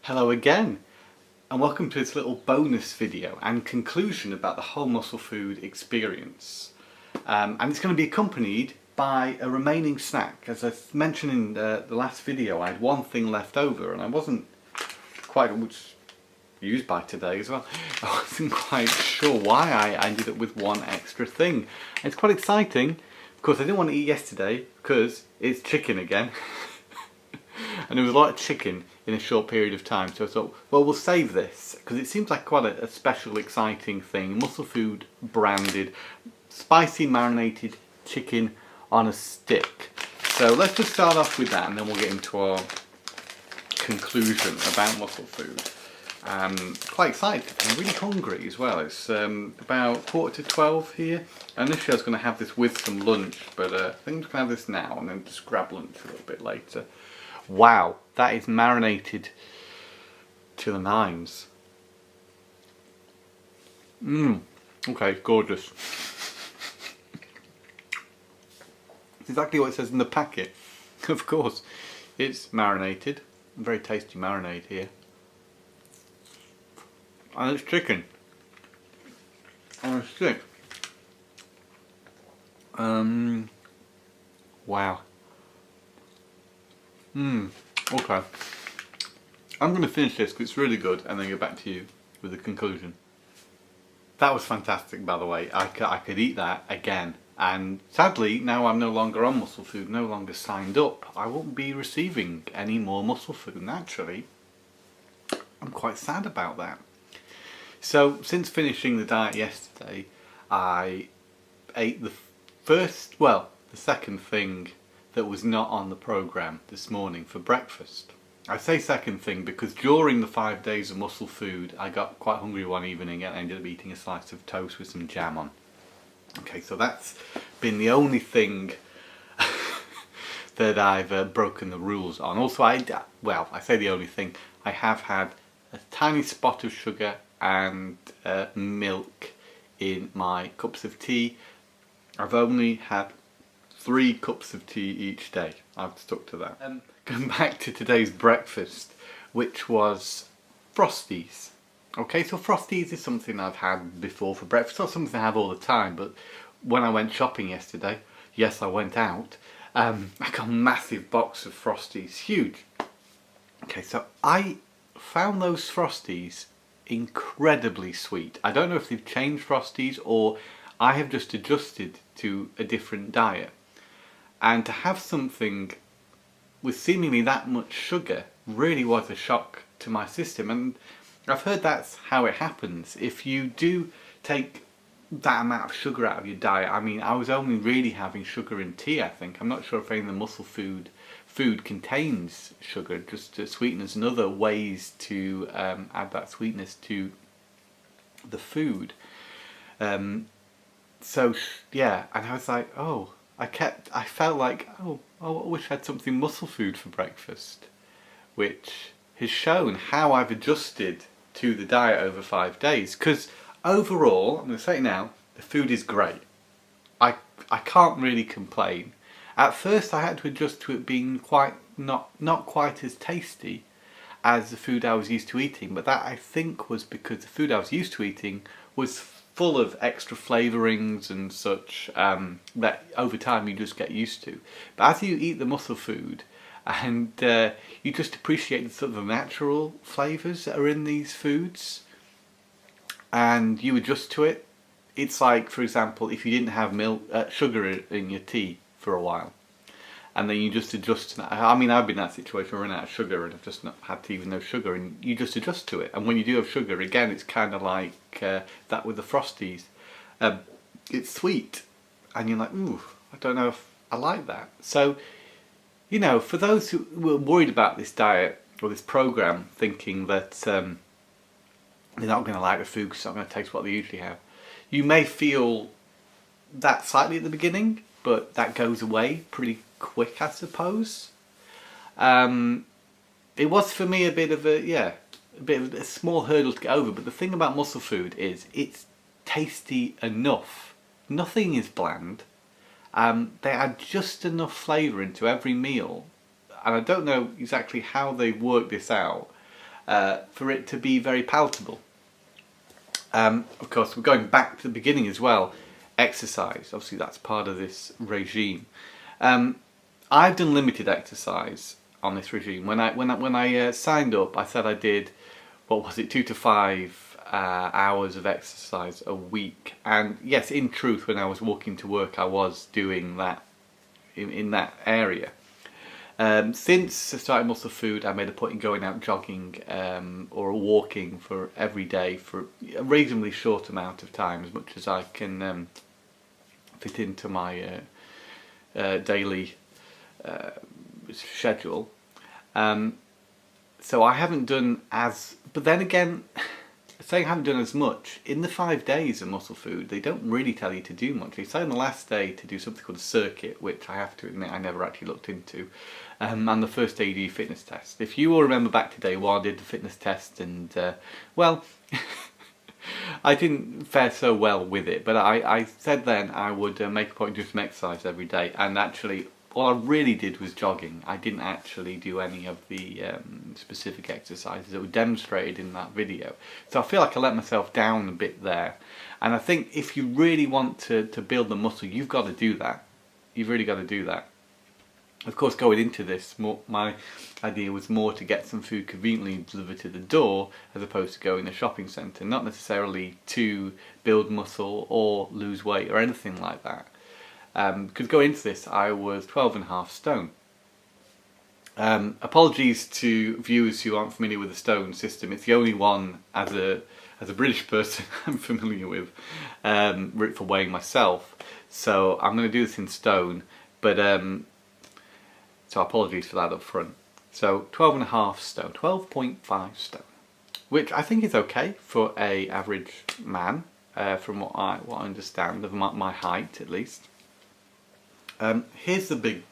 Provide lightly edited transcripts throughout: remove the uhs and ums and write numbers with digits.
Hello again, and welcome to this little bonus video and conclusion about the whole Musclefood experience. And it's going to be accompanied by a remaining snack. As I mentioned in the last video, I had one thing left over and I wasn't quite used by today as well. I wasn't quite sure why I ended up with one extra thing. And it's quite exciting. Of course, I didn't want to eat yesterday because it's chicken again. And there was a lot of chicken in a short period of time, so I thought, well, we'll save this because it seems like quite a special, exciting thing. Musclefood branded, spicy marinated chicken on a stick. So let's just start off with that and then we'll get into our conclusion about Musclefood. Quite excited, I'm really hungry as well. It's about 11:45 here. Initially I was going to have this with some lunch, but I think I'm just going to have this now and then just grab lunch a little bit later. Wow, that is marinated to the nines. Okay, gorgeous. It's exactly what it says in the packet. Of course, it's marinated. Very tasty marinade here. And it's chicken on a stick. Wow. Okay. I'm going to finish this because it's really good and then get back to you with the conclusion. That was fantastic, by the way. I could eat that again. And sadly, now I'm no longer on Musclefood, no longer signed up, I won't be receiving any more Musclefood. And actually, I'm quite sad about that. So, since finishing the diet yesterday, I ate the second thing that was not on the programme this morning for breakfast. I say second thing because during the 5 days of Musclefood I got quite hungry one evening and ended up eating a slice of toast with some jam on. Okay, so that's been the only thing that I've broken the rules on. Also, I say the only thing, I have had a tiny spot of sugar and milk in my cups of tea. I've only had 3 cups of tea each day. I've stuck to that. Going back to today's breakfast, which was Frosties. Okay, so Frosties is something I've had before for breakfast. Not something I have all the time, but when I went shopping yesterday, yes, I went out, I got a massive box of Frosties, huge. Okay, so I found those Frosties incredibly sweet. I don't know if they've changed Frosties or I have just adjusted to a different diet. And to have something with seemingly that much sugar really was a shock to my system. And I've heard that's how it happens. If you do take that amount of sugar out of your diet, I mean, I was only really having sugar in tea, I think. I'm not sure if any of the Musclefood food contains sugar, just sweeteners and other ways to add that sweetness to the food. So yeah, and I was like, oh, I felt like, oh, I wish I had something Musclefood for breakfast, which has shown how I've adjusted to the diet over 5 days. Because overall, I'm going to say it now, the food is great. I can't really complain. At first I had to adjust to it being not quite as tasty as the food I was used to eating, but that I think was because the food I was used to eating was full of extra flavourings and such that over time you just get used to. But as you eat the Musclefood and you just appreciate the sort of natural flavours that are in these foods and you adjust to it, it's like, for example, if you didn't have sugar in your tea for a while and then you just adjust to that. I mean, I've been in that situation, run out of sugar and I've just not had tea with no sugar, and you just adjust to it. And when you do have sugar, again, it's kind of like that with the Frosties. It's sweet and you're like, ooh, I don't know if I like that. So, you know, for those who were worried about this diet or this program, thinking that they're not going to like the food because it's not going to taste what they usually have, you may feel that slightly at the beginning, but that goes away pretty quick, I suppose. It was for me a bit of a small hurdle to get over, but the thing about Musclefood is it's tasty enough. Nothing is bland. They add just enough flavour into every meal, and I don't know exactly how they work this out, for it to be very palatable. Of course, we're going back to the beginning as well. Exercise, obviously that's part of this regime. I've done limited exercise on this regime. When I signed up, I said I did, what was it, 2 to 5 hours of exercise a week. And yes, in truth, when I was walking to work, I was doing that in that area. Since I started Musclefood, I made a point in going out jogging or walking for every day for a reasonably short amount of time, as much as I can fit into my daily schedule. So I haven't done as, but then again, saying I haven't done as much, in the 5 days of Musclefood, they don't really tell you to do much. They say on the last day to do something called a circuit, which I have to admit I never actually looked into, and the first day you do fitness test. If you all remember back to day one, I did the fitness test, and well, I didn't fare so well with it, but I said then I would make a point of doing some exercise every day, and actually all I really did was jogging. I didn't actually do any of the specific exercises that were demonstrated in that video. So I feel like I let myself down a bit there. And I think if you really want to build the muscle, you've got to do that. You've really got to do that. Of course, going into this, my idea was more to get some food conveniently delivered to the door as opposed to going to a shopping centre. Not necessarily to build muscle or lose weight or anything like that. Because going into this, I was 12.5 stone. Apologies to viewers who aren't familiar with the stone system. It's the only one as a British person I'm familiar with for weighing myself. So I'm going to do this in stone, but so apologies for that up front. So 12.5 stone, 12.5 stone, which I think is okay for a average man, from what I understand of my height at least. Here's the big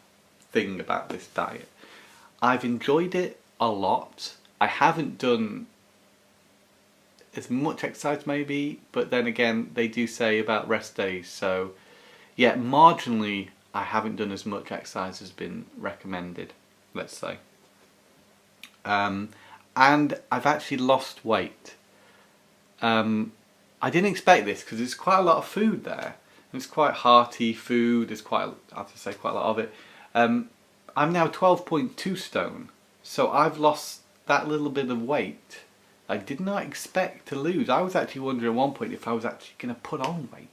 thing about this diet. I've enjoyed it a lot. I haven't done as much exercise maybe, but then again they do say about rest days, so yeah, marginally I haven't done as much exercise as has been recommended, let's say. And I've actually lost weight. I didn't expect this because there's quite a lot of food there. It's quite hearty food, there's quite a lot of it. I'm now 12.2 stone, so I've lost that little bit of weight. I did not expect to lose. I was actually wondering at one point if I was actually going to put on weight.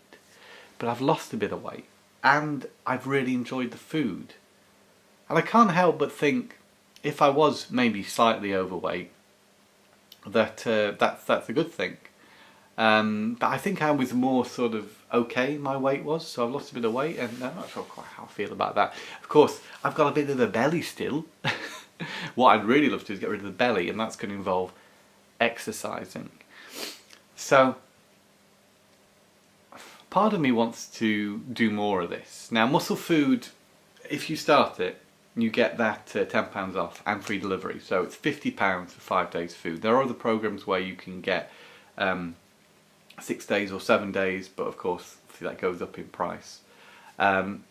But I've lost a bit of weight, and I've really enjoyed the food. And I can't help but think, if I was maybe slightly overweight, that that's a good thing. But I think I was more sort of okay, my weight was, so I've lost a bit of weight, and I'm not sure quite how I feel about that. Of course, I've got a bit of a belly still. What I'd really love to do is get rid of the belly, and that's going to involve exercising. So, part of me wants to do more of this. Now, Musclefood, if you start it, you get that £10 off and free delivery, so it's £50 for 5 days food. There are other programs where you can get 6 days or 7 days, but of course that goes up in price.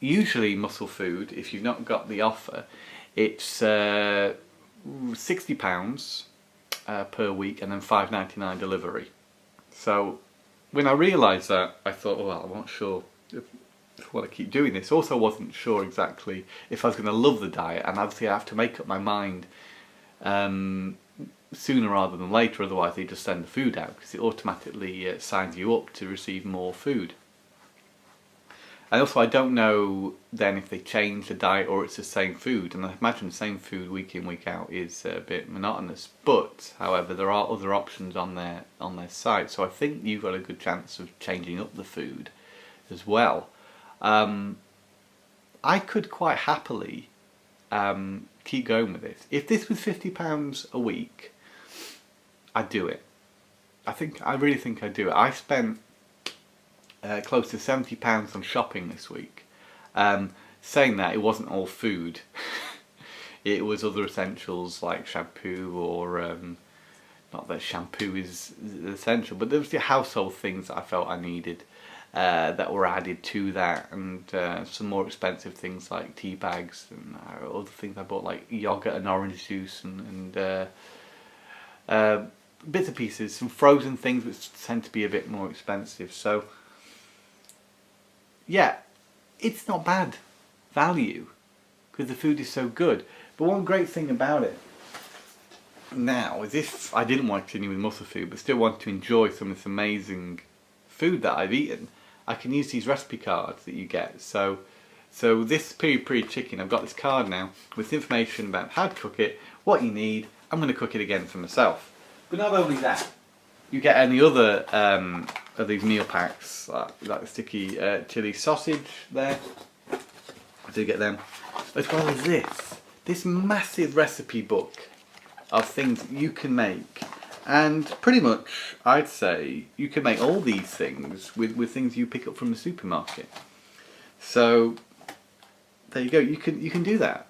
Usually Musclefood, if you've not got the offer, it's £60 per week and then £5.99 delivery. So when I realised that, I thought, well, I'm not sure if I want to keep doing this. Also wasn't sure exactly if I was going to love the diet, and obviously I have to make up my mind sooner rather than later, otherwise they just send the food out because it automatically signs you up to receive more food. And also I don't know then if they change the diet or it's the same food, and I imagine the same food week in week out is a bit monotonous, but however there are other options on their site, so I think you've got a good chance of changing up the food as well. I could quite happily keep going with this. If this was £50 a week, I'd do it. I really think I'd do it. I spent close to £70 on shopping this week. Saying that, it wasn't all food. It was other essentials like shampoo, or not that shampoo is essential, but there was the household things that I felt I needed that were added to that, and some more expensive things like tea bags and other things I bought, like yogurt and orange juice and bits and pieces, some frozen things which tend to be a bit more expensive. So yeah, it's not bad value because the food is so good. But one great thing about it now is, if I didn't want to continue with Musclefood but still want to enjoy some of this amazing food that I've eaten, I can use these recipe cards that you get. So this peri chicken, I've got this card now with information about how to cook it, what you need. I'm going to cook it again for myself. But not only that, you get any other of these meal packs, like the sticky chili sausage there. I do get them, as well as this massive recipe book of things you can make. And pretty much, I'd say, you can make all these things with things you pick up from the supermarket. So there you go. You can do that,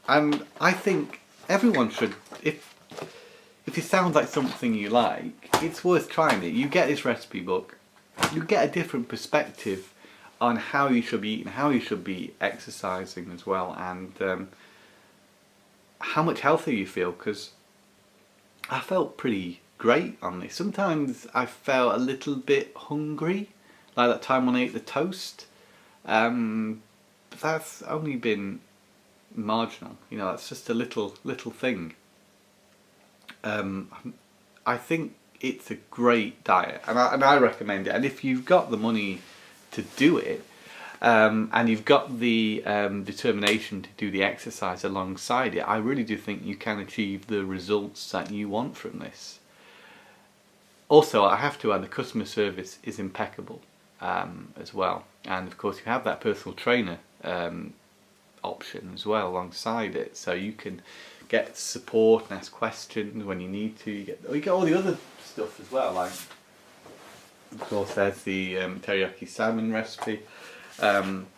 and I think everyone should. If it sounds like something you like, it's worth trying it. You get this recipe book, you get a different perspective on how you should be eating, how you should be exercising as well, and how much healthier you feel. Because I felt pretty great on this. Sometimes I felt a little bit hungry, like that time when I ate the toast. But that's only been marginal. You know, that's just a little thing. I think it's a great diet, and I recommend it. And if you've got the money to do it, and you've got the determination to do the exercise alongside it, I really do think you can achieve the results that you want from this. Also, I have to add, the customer service is impeccable as well, and of course you have that personal trainer option as well alongside it, so you can get support and ask questions when you need to. You get all the other stuff as well, like of course there's the teriyaki salmon recipe.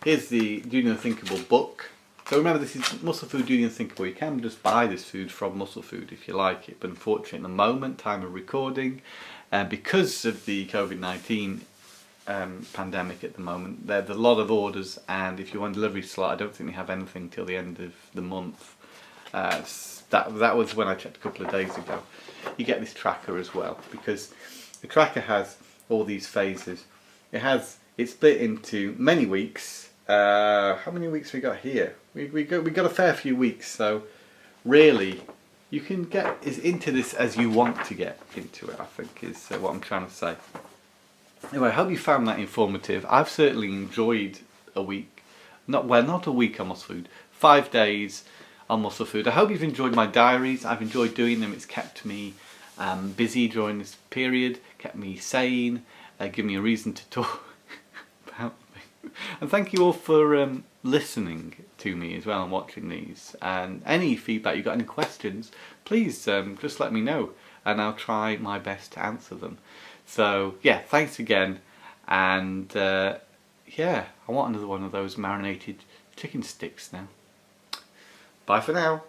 Here's the Do the Unthinkable book. So remember, this is Musclefood Do the Unthinkable. You can just buy this food from Musclefood if you like it, but unfortunately at the moment, time of recording, because of the COVID-19 pandemic at the moment, there's a lot of orders, and if you want delivery slot, I don't think they have anything till the end of the month. That was when I checked a couple of days ago. You get this tracker as well, because the tracker has all these phases. It's split into many weeks. How many weeks we got here? We got a fair few weeks, so really you can get into this as you want to get into it, I think is what I'm trying to say. Anyway, I hope you found that informative. I've certainly enjoyed a week, not a week on Musclefood, 5 days on Musclefood. I hope you've enjoyed my diaries. I've enjoyed doing them. It's kept me busy during this period, kept me sane, given me a reason to talk about me. And thank you all for listening to me as well and watching these. And any feedback, you've got any questions, please just let me know, and I'll try my best to answer them. So yeah, thanks again, and yeah, I want another one of those marinated chicken sticks now. Bye for now.